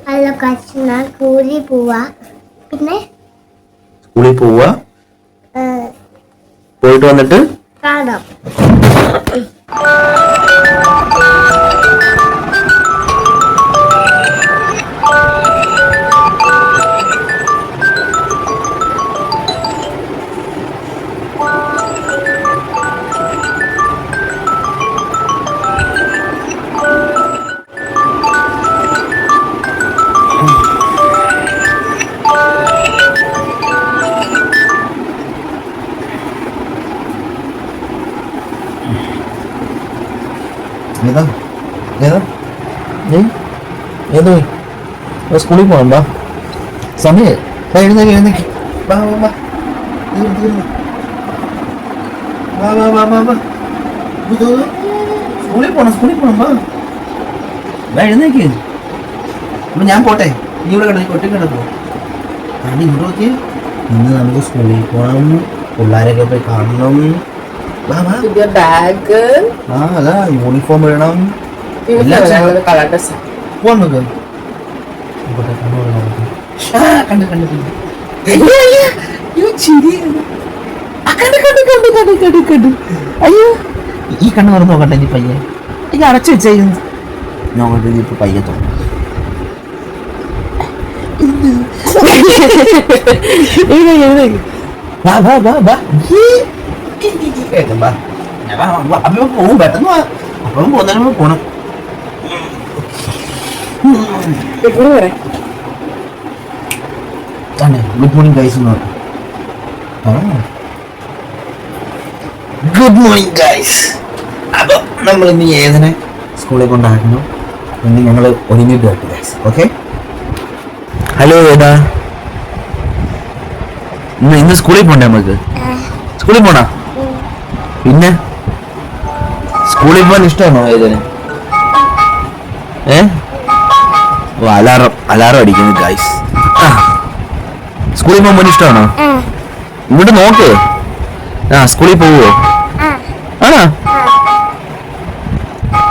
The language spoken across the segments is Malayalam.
അല്ല കഷ്ണ കൂലി പോവാ പിന്നെ സ്കൂളിൽ പോവാ പോയിട്ട് വന്നിട്ട് കാണാം. ഏതാ ഏതാ ഏതോ സ്കൂളിൽ പോകണ്ട സമയം എഴുന്നേക്ക് എഴുന്നേക്ക് വാ വാ വാ വാ വാ വാ വാ വാ സ്കൂളിൽ പോണം വാ വാ എഴുന്നേക്ക്. അപ്പൊ ഞാൻ പോട്ടെ, നീ ഇവിടെ കിടന്നു ഒറ്റ കിടക്കോ? കാരണം ഇവിടെ നോക്കി ഇന്ന് നമുക്ക് സ്കൂളിൽ പോകണം, പിള്ളേരൊക്കെ പോയി കാണണം. ബാഗ് അതാ യൂണിഫോം ഇടണം. കളർ ഡ്രസ് പോവാൻ നോക്ക്. അയ്യോ ഈ കണ്ണ് തുറന്ന് നോക്കട്ടെ നീ പയ്യെ. ഈ അടച്ചു വെച്ചേ നോക്കട്ടെ ഇപ്പൊ പയ്യെ തോന്നും. പോവും പെട്ടെന്ന് വാ. അപ്പോഴും പോന്നേരം പോണം. Good morning guys. Good morning guys. അപ്പൊ നമ്മൾ ഇന്ന് ഏതിനെ സ്കൂളിൽ കൊണ്ടാക്കുന്നു എന്ന് ഞങ്ങൾ ഒരുങ്ങിട്ട് കേട്ടു ഗൈസ്. ഓക്കെ, ഹലോ ഏതാ? ഇന്ന് സ്കൂളിൽ പോണ്ടേ? നമുക്ക് സ്കൂളിൽ പോണ? പിന്നെ സ്കൂളിൽ പോകാൻ ഇഷ്ടമാണോ ഏതിന്? അലാറം അടിക്കുന്നു ഗൈസ്. സ്കൂളിൽ പോകാൻ ഇഷ്ടമാണോ? ഇങ്ങോട്ട് നോക്ക്. സ്കൂളിൽ പോവോ? ആണോ?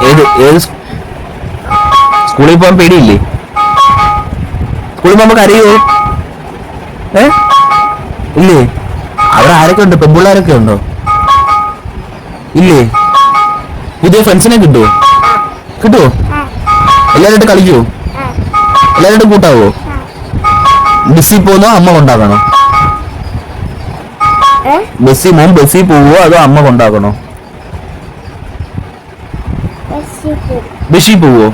ഏത് സ്കൂളിൽ പോകാൻ പേടിയില്ലേ? സ്കൂളിൽ പോകുമ്പോ കരയോ? ഇല്ലേ? അവിടെ ആരൊക്കെ ഉണ്ട്? പെൺപിള്ളാരൊക്കെ ഉണ്ടോ? ഇല്ലേ? പുതിയ ഫ്രണ്ട്സിനെ കിട്ടുവോ? എല്ലാവരും കളിക്കുവോ? എല്ലാവരും കൂട്ടാവോ? ബസ്സിൽ പോകുന്നോ അമ്മ കൊണ്ടാക്കണോ? ബസ്സിൽ പോവോ അതോ അമ്മ കൊണ്ടാക്കണോ? ബസ്സിൽ പോവോ?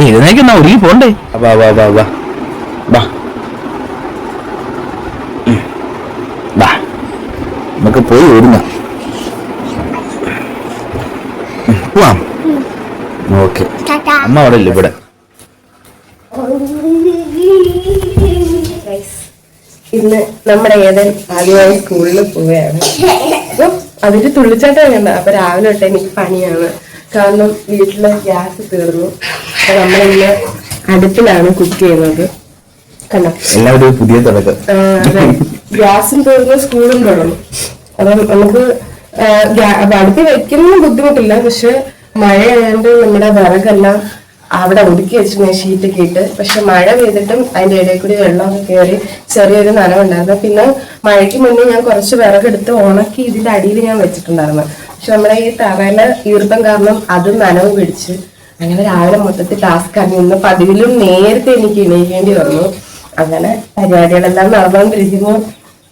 എഴുന്നേക്കെന്നാ ഒരുങ്ങി പോണ്ടേ? വാ വാ വാ വാ വാ വാ നമുക്ക് പോയി ഒരുങ്ങാം. പോവാം. ഓക്കെ, അമ്മ അവിടെ ഇല്ല ഇവിടെ. ഇന്ന് നമ്മുടെ ഏതൻ ആദ്യമായി സ്കൂളിൽ പോവുകയാണ്. അപ്പൊ അതിന്റെ തുള്ളിച്ചാട്ടം കണ്ട. അപ്പൊ രാവിലെ തൊട്ട് എനിക്ക് പണിയാണ്, കാരണം വീട്ടില് ഗ്യാസ് തീർന്നു. അപ്പൊ നമ്മളിന്ന് അടുപ്പിലാണ് കുക്ക് ചെയ്യുന്നത്. കണ്ടോ, എല്ലാവരും പുതിയ തുടക്കം. അതെ, ഗ്യാസും തീർന്നു, സ്കൂളും തുറന്നു. അപ്പം നമുക്ക് അടുപ്പ് വെക്കുന്ന ബുദ്ധിമുട്ടില്ല. പക്ഷെ മഴ ആയതുകൊണ്ട് നമ്മുടെ വിറകെല്ലാം അവിടെ ഒതുക്കി വെച്ചിരുന്ന ഷീറ്റൊക്കെ ഇട്ട്. പക്ഷെ മഴ പെയ്തിട്ടും അതിന്റെ ഇടയിൽ കൂടി വെള്ളമൊക്കെ കയറി ചെറിയൊരു നനവുണ്ടായിരുന്നു. പിന്നെ മഴയ്ക്ക് മുന്നേ ഞാൻ കുറച്ച് വിറകെടുത്ത് ഉണക്കി ഇതിന്റെ അടിയിൽ ഞാൻ വെച്ചിട്ടുണ്ടായിരുന്നു. പക്ഷെ നമ്മുടെ ഈ തറയില് ഈർപ്പം കാരണം അതും നനവ് പിടിച്ച് അങ്ങനെ രാവിലെ മൊത്തത്തിൽ ടാസ്ക് ആക്കി. ഇന്ന് പതിവിലും നേരത്തെ എനിക്ക് എണീക്കേണ്ടി വന്നു. അങ്ങനെ പരിപാടികളെല്ലാം നടന്നുകൊണ്ടിരിക്കുന്നു.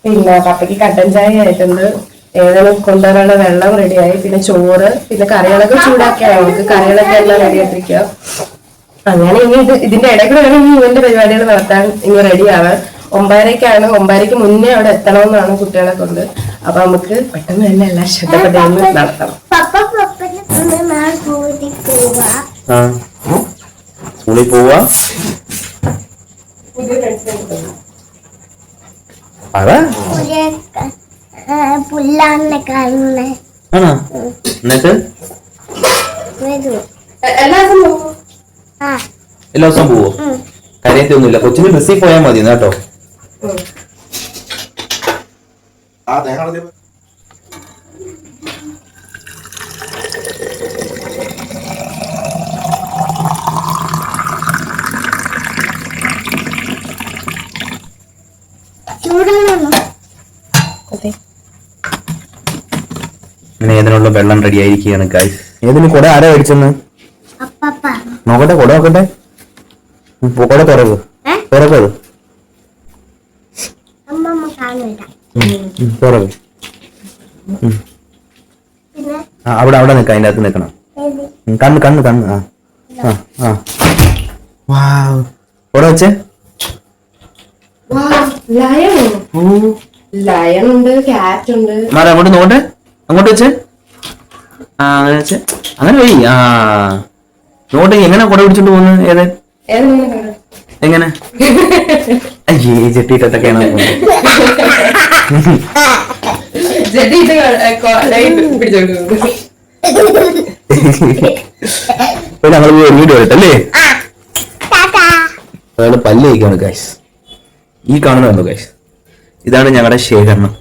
പിന്നെ പപ്പയ്ക്ക് കട്ടൻ ചായ ആയിട്ടുണ്ട്, ഏതെങ്കിലും കൊണ്ടുവരാനുള്ള വെള്ളം റെഡിയായി, പിന്നെ ചോറ്, പിന്നെ കറികളൊക്കെ ചൂടാക്കിയാണ് നമുക്ക് കറികളൊക്കെ എല്ലാം റെഡിയായിട്ടിരിക്കുക. അങ്ങനെ ഇനി ഇതിന്റെ ഇടയ്ക്ക് വേണം ഇനി ഇവന്റെ പരിപാടികൾ നടത്താൻ ഇനി റെഡിയാവാൻ. 9:30-ക്കാണ്. 9:30-ക്ക് മുന്നേ അവിടെ എത്തണമെന്നാണ് കുട്ടികളെ കൊണ്ട്. അപ്പൊ നമുക്ക് പെട്ടെന്ന് തന്നെ എല്ലാം ശ്രദ്ധപ്പെട്ട് നടത്തണം. സ്കൂളിൽ പോവാ. എന്നിട്ട് എല്ലാ ദിവസവും പോവോ? കാര്യത്തൊന്നുമില്ല, കൊച്ചിന് ബസ്സിൽ പോയാൽ മതി കേട്ടോ. ചൂടാണോ? അതെ. ഇങ്ങനെ ഏതിനുള്ള വെള്ളം റെഡി ആയിരിക്കുകയാണ് ഗൈസ്. ഏതിന് കുട ആരാ മേടിച്ചെന്ന് അപ്പപ്പ നോക്കട്ടെ, കുട നോക്കട്ടെ. കുട തുറവ് തുറക്കത് അമ്മമ്മ കാണില്ല. തുറവ്. പിന്നെ അവിടെ അവിടെ നിൽക്കാം, അതിൻ്റെ അകത്ത് നിൽക്കണം. ഏത്? കണ്ണ് കണ്ണ് കണ്ണ്. കുട വെച്ചേ. ലയൺ ഉണ്ട്, ക്യാറ്റ് ഉണ്ട്. മാറി അങ്ങോട്ട് നോക്കട്ടെ, അങ്ങോട്ട് വെച്ചേ. അങ്ങനെ വെച്ചേ, അങ്ങനെ പോയി. നോട്ടെ എങ്ങനെ കുട പിടിച്ചോണ്ട് പോകുന്നത്? ഏത് എങ്ങനെ? അയ്യേ, ചെട്ടിയിട്ടൊക്കെയാണ് ഞങ്ങൾ വീഡിയോ എടുത്തല്ലേ. അയാള് പല്ല് കഴിക്കാണ് ഗൈസ്. ഈ കാണുന്നുണ്ടോ ഗൈസ്? ഇതാണ് ഞങ്ങളുടെ ശേഖരണം.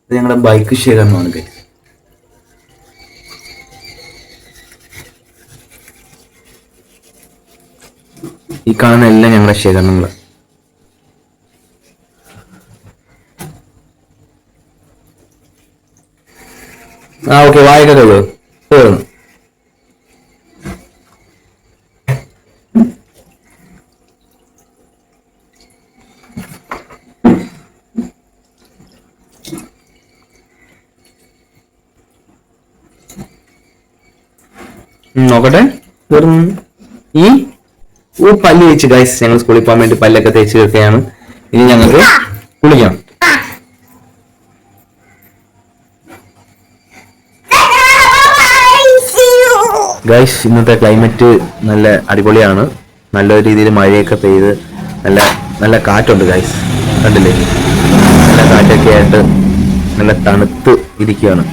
ഇത് ഞങ്ങളുടെ ബൈക്ക് ശേഖരണമാണ് ഗൈസ്. ഈ കാണുന്ന എല്ലാം ഞങ്ങളുടെ ശേഖരണങ്ങൾ. ഓക്കെ, വായിക്കോ പോയിരുന്നു. നോക്കട്ടെ, ഈ പല്ല് തേച്ച് ഗൈസ്. ഞങ്ങൾ സ്കൂളിൽ പോകാൻ വേണ്ടി പല്ലൊക്കെ തേച്ച് വെക്കുകയാണ്. ഇനി ഞങ്ങൾക്ക് കുളിക്കാം. ഗൈസ്, ഇന്നത്തെ ക്ലൈമറ്റ് നല്ല അടിപൊളിയാണ്. നല്ല രീതിയിൽ മഴയൊക്കെ പെയ്ത് നല്ല നല്ല കാറ്റുണ്ട് ഗൈസ്. കണ്ടില്ലേ, നല്ല കാറ്റൊക്കെ ആയിട്ട് നല്ല തണുത്ത് ഇരിക്കുകയാണ്.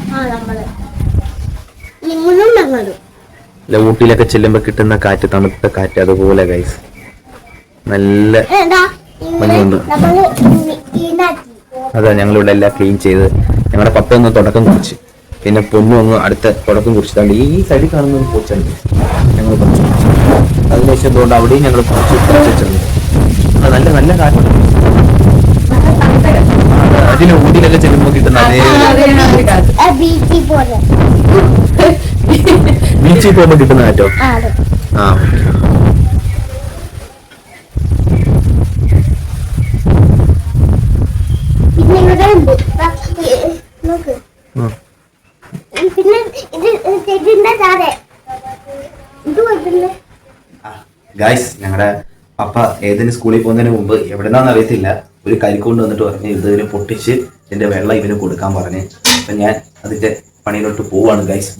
ഊട്ടിയിലൊക്കെ ചെല്ലുമ്പോ കിട്ടുന്ന കാറ്റ്, തണുത്ത കാറ്റ്, അതുപോലെ ഗൈസ് നല്ല ഭംഗിയുണ്ട്. അതാ ഞങ്ങളിവിടെ എല്ലാം ക്ലീൻ ചെയ്ത് ഞങ്ങളുടെ പപ്പ ഒന്ന് തുടക്കം കുറിച്ച്, പിന്നെ പൊന്നും ഒന്ന് അടുത്ത തുടക്കം കുറിച്ചിട്ടുണ്ട്. ഈ സൈഡിൽ കാണുന്ന പൂച്ചുണ്ട്, ഞങ്ങൾ കുറച്ച് അതിനുശേഷം എന്തുകൊണ്ട് അവിടെയും ഞങ്ങൾ കുറച്ച് വെച്ചിട്ടുണ്ട്. നല്ല നല്ല കാറ്റുണ്ട്. അതിന് ഊട്ടിയിലൊക്കെ ചെല്ലുമ്പോ കിട്ടുന്ന അതേ ബീച്ചിൽ പോകുമ്പോ കിട്ടുന്ന കാറ്റോ? ഗൈസ്, ഞങ്ങളുടെ പപ്പ ഏതിന് സ്കൂളിൽ പോകുന്നതിന് മുമ്പ് എവിടെന്നാന്ന് അറിയത്തില്ല ഒരു കരിക്കൊണ്ട് വന്നിട്ട് പറഞ്ഞ് ഇതിന് പൊട്ടിച്ച് ഇതിന്റെ വെള്ളം ഇവന് കൊടുക്കാൻ പറഞ്ഞ്. അപ്പൊ ഞാൻ അതിന്റെ പണിയിലോട്ട് പോവാണ് ഗൈസ്.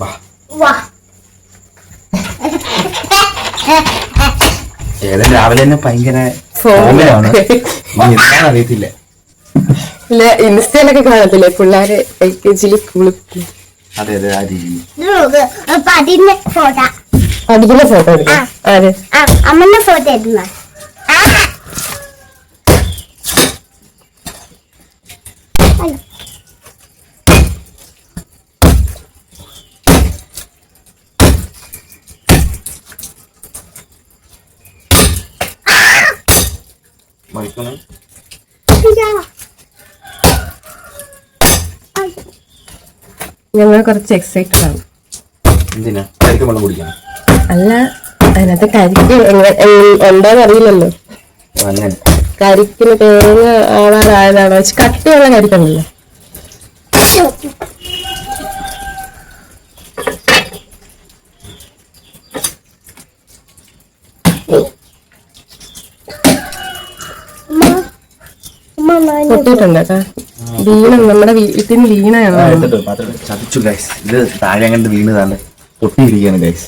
ഏതായാലും രാവിലെ തന്നെ ഭയങ്കര ഫോമിലാണ്, എന്താണെന്ന് അറിയത്തില്ല. ഇൻസ്റ്റയിലൊക്കെ കാണത്തില്ലേ പിള്ളേര് LKG സ്കൂളിൽ? അതെ അതെ, ആ രീതി. പഠിക്കുന്ന ഫോട്ടോ എടുക്കാം. അമ്മന്റെ ഫോട്ടോ എടുക്കുന്ന ഞങ്ങൾ കുറച്ച് എക്സൈറ്റഡ് ആണ്. എന്തിനാ കരിക്ക് വെള്ളം കുടിക്കണം? അല്ല, അതിനകത്ത് കരിക്ക് ഉണ്ടോന്ന് അറിയില്ലല്ലോ. കരിക്കിന് തേങ്ങ ആവാറായതാണോ? കട്ടിയുള്ള കരിക്കുണ്ടല്ലോ. പൊട്ടിയിട്ടുണ്ട് കേട്ടോ. വീണ നമ്മുടെ വീട്ടിന് വീണയാണ്. ചതിച്ചു ഗൈസ്. ഇത് താഴെ അങ്ങോട്ട് വീണതാണ്, പൊട്ടിയിരിക്കുകയാണ് ഗൈസ്.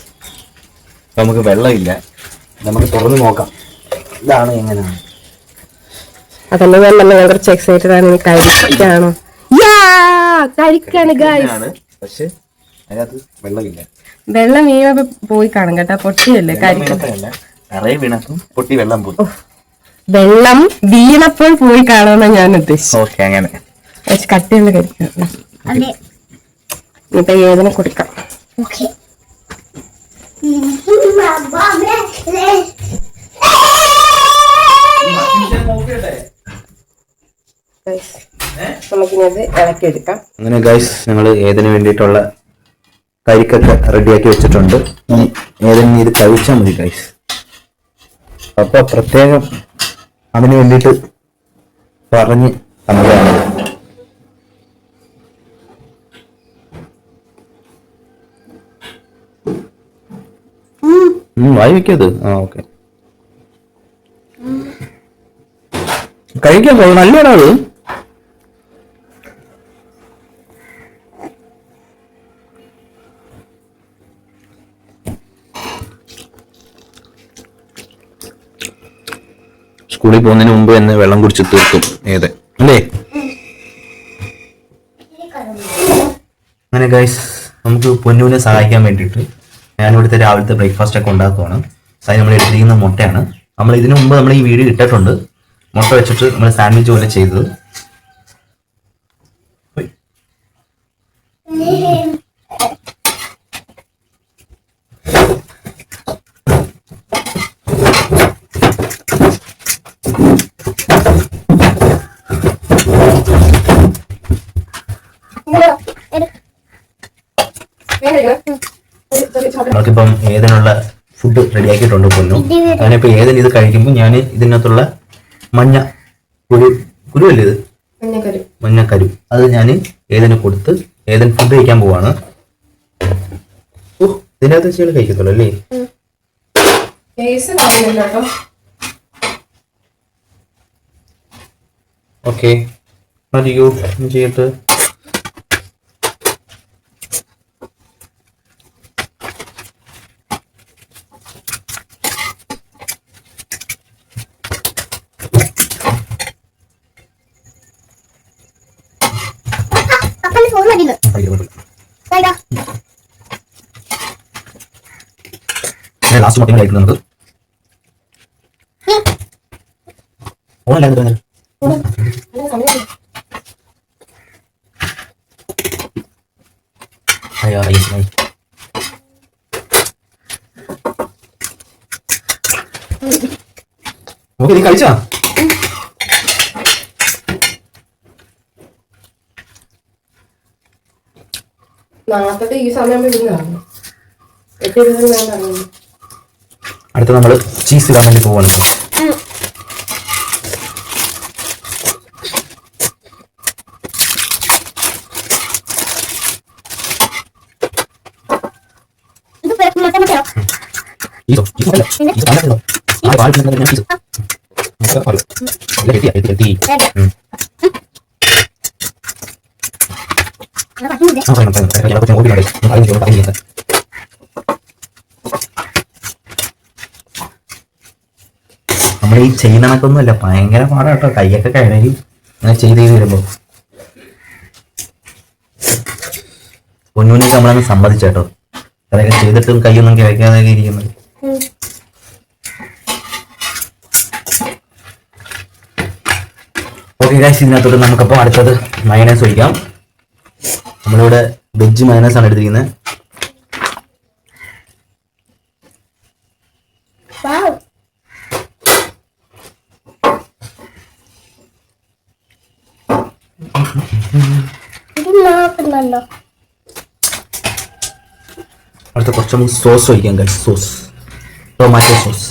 നമുക്ക് വെള്ളമില്ല, നമുക്ക് തുറന്ന് നോക്കാം ഇതാണ് എങ്ങനെയാണ്. അതന്നെ ഞാൻ പറഞ്ഞ കുറച്ച് എക്സൈറ്റഡ് ആണ്. കരിക്കാണോ? കരിക്കാണ് ഗൈസ്. പക്ഷെ അതിനകത്ത് വെള്ളമില്ല. വെള്ളം വീണപ്പോ പോയി കാണും കേട്ടോ. പൊട്ടിയല്ലേ കരിക്കല്ല, നിറയെ വീണപ്പം പൊട്ടി വെള്ളം പോയി. വെള്ളം വീണപ്പോൾ പോയി കാണുമെന്ന് ഞാൻ ഉദ്ദേശിച്ചു. ഓക്കെ, അങ്ങനെ കട്ടിയുള്ള കഴിക്കാം. അതെ. ഇപ്പൊ ഏതിനെ കൊടുക്കാം. ഓക്കെ. നമുക്കിനത് ഇളക്കിയെടുക്കാം. അങ്ങനെ ഗൈസ് ഞങ്ങൾ ഏതിനു വേണ്ടിയിട്ടുള്ള കരിക്കൊക്കെ റെഡിയാക്കി വെച്ചിട്ടുണ്ട്. ഏതെങ്കിലും ഇത് കഴിച്ചാൽ മതി ഗൈസ്. അപ്പൊ പ്രത്യേകം അതിന് വേണ്ടിയിട്ട് പറഞ്ഞ് തന്നതാണ്. വായി വെക്കത്. ഓക്കെ, കഴിക്കാൻ പോകും. നല്ലതാണോ അത്? സ്കൂളിൽ പോകുന്നതിന് മുമ്പ് തന്നെ വെള്ളം കുടിച്ച് തീർക്കും ഏത്, അല്ലേ? അങ്ങനെ ഗൈസ് നമുക്ക് പൊന്നുവിനെ സഹായിക്കാൻ വേണ്ടിയിട്ട് ഞാനിവിടുത്തെ രാവിലത്തെ ബ്രേക്ക്ഫാസ്റ്റ് ഒക്കെ ഉണ്ടാക്കുവാണ്. അതിന് നമ്മൾ എടുത്തിരിക്കുന്ന മുട്ടയാണ്. നമ്മൾ ഇതിനു മുമ്പ് നമ്മൾ ഈ വീഡിയോ ഇട്ടിട്ടുണ്ട്. മുട്ട വെച്ചിട്ട് നമ്മൾ സാൻഡ്വിച്ച് പോലെ ചെയ്തത്. നമുക്കിപ്പം ഏതിനുള്ള ഫുഡ് റെഡിയാക്കിയിട്ടുണ്ട് പൊന്നു. ഞാനിപ്പോ ഏതിന് ഇത് കഴിക്കുമ്പോൾ ഞാൻ ഇതിനകത്തുള്ള മഞ്ഞ കുരുവല്ലേ ഇത്, മഞ്ഞക്കരു, അത് ഞാൻ ഏതിന് കൊടുത്ത് ഏതിന് ഫുഡ് കഴിക്കാൻ പോവാണ്. ഇതിനകത്ത് വെച്ചാൽ കഴിക്കത്തുള്ളൂ അല്ലേ? ഓക്കെ, മതിയോ ചെയ്തിട്ട് ലാസ്റ്റ് മൊത്തം കഴിക്കുന്നത് ഓണല്ലായിരുന്നു. അയ്യോ ഓക്കെ, നീ കഴിച്ചാ? നാളത്തെ ഈ സമയം അടുത്ത നമ്മള് ചീസ് ഇടാൻ വേണ്ടി പോവാണ്. നമ്മൾ ഈ ചെയ്യുന്ന കണക്കൊന്നുമല്ല, ഭയങ്കര പാടാട്ടോ. കൈയൊക്കെ കഴകി അങ്ങനെ ചെയ്ത് വരുമ്പോ പൊന്നൂനൊക്കെ നമ്മളങ്ങ് സമ്മതിച്ചേട്ടോ. അതൊക്കെ ചെയ്തിട്ടും കൈയൊന്നും കിഴക്കാതെ ഇരിക്കുന്നത്. ഓക്കെ ഗൈസ്, ഇതിനകത്തോട്ട് നമുക്കപ്പോൾ അടുത്തത് മയണൈസ് ഒഴിക്കാം. നമ്മളിവിടെ വെജ് മയണൈസ് ആണ് എടുത്തിരിക്കുന്നത്. അടുത്ത കുറച്ച് നമുക്ക് സോസ് ഒഴിക്കാം guys. Sauce, tomato sauce.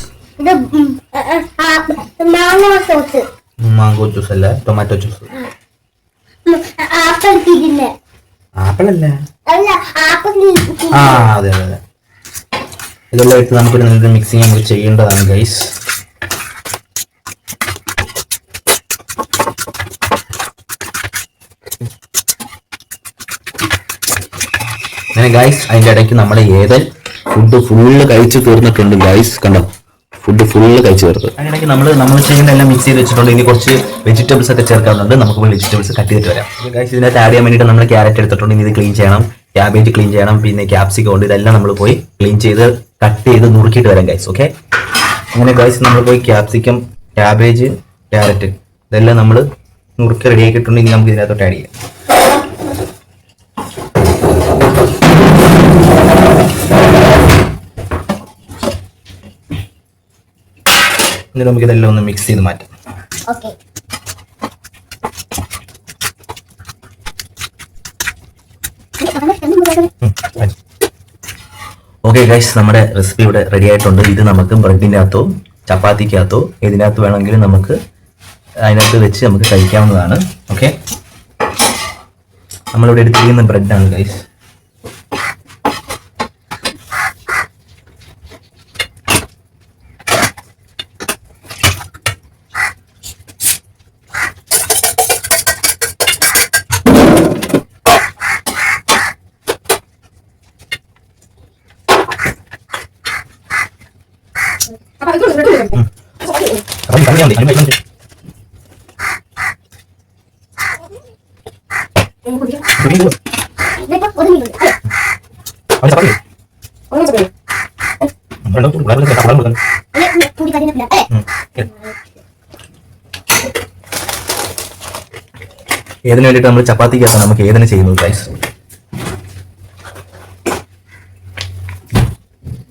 Mango juice അല്ല, ടൊമാറ്റോ ജ്യൂസ്. ആപ്പിൾ അല്ല. ആ അതെ അതെ അതെ. ഇതെല്ലാം ഇട്ട് നമുക്കൊരു നല്ല മിക്സിങ് നമുക്ക് ചെയ്യേണ്ടതാണ് ഗൈസ്. അങ്ങനെ ഗൈസ് അതിൻ്റെ ഇടയ്ക്ക് നമ്മുടെ ഏതൽ ഫുഡ് ഫുള്ള് കഴിച്ച് തീർന്നിട്ടുണ്ട് ഗൈസ്. കണ്ടോ, ഫുഡ് ഫുള്ള് കഴിച്ച് തീർത്ത്. അതിനിടയ്ക്ക് നമ്മൾ ചെയ്യേണ്ട എല്ലാം മിക്സ് ചെയ്ത് വെച്ചിട്ടുണ്ട്. ഇനി കുറച്ച് വെജിറ്റബിൾസ് ഒക്കെ ചേർക്കാറുണ്ട്. നമുക്ക് വെജിറ്റബിൾസ് കട്ട് ചെയ്തിട്ട് വരാം. ഗൈസ് ഇതിനകത്ത് ആഡ് ചെയ്യാൻ വേണ്ടിയിട്ട് നമ്മൾ ക്യാരറ്റ് എടുത്തിട്ടുണ്ട്. ഇനി ഇത് ക്ലീൻ ചെയ്യണം, ക്യാബേജ് ക്ലീൻ ചെയ്യണം, പിന്നെ ക്യാപ്സിക്കം ഉണ്ട്. ഇതെല്ലാം നമ്മൾ പോയി ക്ലീൻ ചെയ്ത് കട്ട് ചെയ്ത് നുറുക്കിയിട്ട് വരാം ഗൈസ്. ഓക്കെ, അങ്ങനെ ഗൈസ് നമ്മൾ പോയി ക്യാപ്സിക്കം ക്യാബേജ്, ക്യാരറ്റ് ഇതെല്ലാം നമ്മൾ നുറുക്കി റെഡി ആക്കിയിട്ടുണ്ടെങ്കിൽ നമുക്ക് ഇതിനകത്തോട്ട് ആഡ് ചെയ്യാം. ഇനി നമുക്ക് ഇതെല്ലാം ഒന്ന് മിക്സ് ചെയ്ത് മാറ്റാം. ഓക്കെ. ഓക്കെ ഗൈസ്, നമ്മുടെ റെസിപ്പി ഇവിടെ റെഡി ആയിട്ടുണ്ട്. ഇത് നമുക്ക് ബ്രെഡിനകത്തോ ചപ്പാത്തിക്കകത്തോ ഇതിനകത്ത് വേണമെങ്കിലും നമുക്ക് അതിനകത്ത് വെച്ച് നമുക്ക് കഴിക്കാവുന്നതാണ്. ഓക്കെ, നമ്മളിവിടെ എടുത്തിരിക്കുന്ന ബ്രെഡാണ് ഗൈസ്. ഏതിനു വേണ്ടിയിട്ട് നമ്മൾ ചപ്പാത്തിക്കകത്ത് നമുക്ക് ഏതിനെ ചെയ്യുന്നത് ഗൈസ്.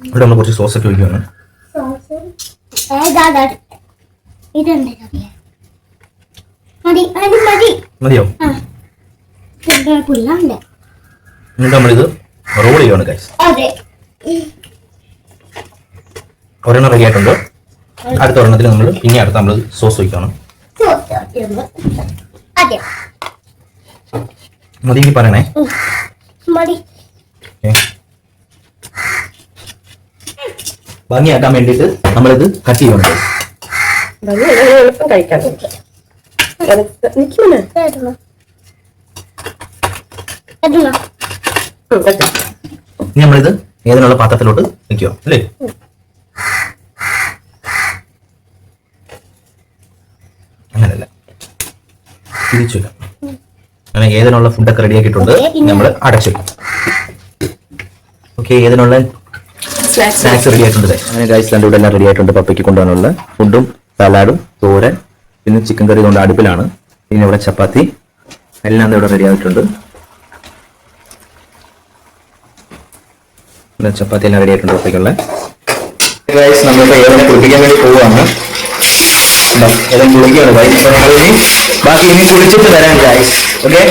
ഇവിടെ നമ്മൾ കുറച്ച് സോസ് ഒക്കെ ഒഴിക്കുകയാണ്. മതിയോ? എന്നിട്ട് നമ്മളിത് റോൾ ചെയ്യുകയാണ് ഗൈസ്. ഒരെണ്ണം റെഡി ആയിട്ടുണ്ട്. അടുത്ത ഒരെണ്ണത്തിൽ നമ്മൾ പിന്നെ അടുത്ത് നമ്മൾ സോസ് ഒഴിക്കണം. മതിയെങ്കിൽ പറയണേ. ഭംഗിയാക്കാൻ വേണ്ടിയിട്ട് നമ്മളിത് കട്ട് ചെയ്യണം. എളുപ്പം കഴിക്കാൻ ഇനി നമ്മളിത് ഏതിനുള്ള പാത്രത്തിലോട്ട് വെക്കുക അല്ലേ? അങ്ങനല്ല, തിരിച്ചു വെക്കാം. അങ്ങനെ ഏതിനുള്ള ഫുഡൊക്കെ റെഡി ആക്കിയിട്ടുണ്ട്. നമ്മൾ അടച്ചു. ഓക്കെ, ഏതിനുള്ള സ്നാക്സ് റെഡി ആയിട്ടുണ്ട്. അങ്ങനെ ഗൈസ് രണ്ട് ഇവിടെ എല്ലാം റെഡി ആയിട്ടുണ്ട്. പപ്പയ്ക്ക് കൊണ്ടുപോകാനുള്ള ഫുഡും സലാഡും തോരൻ പിന്നെ ചിക്കൻ കറി കൊണ്ട് അടുപ്പിലാണ്. പിന്നെ ഇവിടെ ചപ്പാത്തി എല്ലാം ഇവിടെ റെഡി ആയിട്ടുണ്ട്. ചപ്പാത്തി എല്ലാം റെഡി ആയിട്ടുണ്ട് പപ്പയ്ക്കുള്ള. ഗൈസ് നമ്മളിപ്പോൾ ഏതെങ്കിലും കുളിപ്പിക്കാൻ വേണ്ടി പോവുകയാണ്. ഏതെങ്കിലും കുളിക്കുകയാണ് ഗൈസ്. ബാക്കി ഇനി കുളിച്ചിട്ട് വരാൻ ഗൈസ്. ഓക്കെ.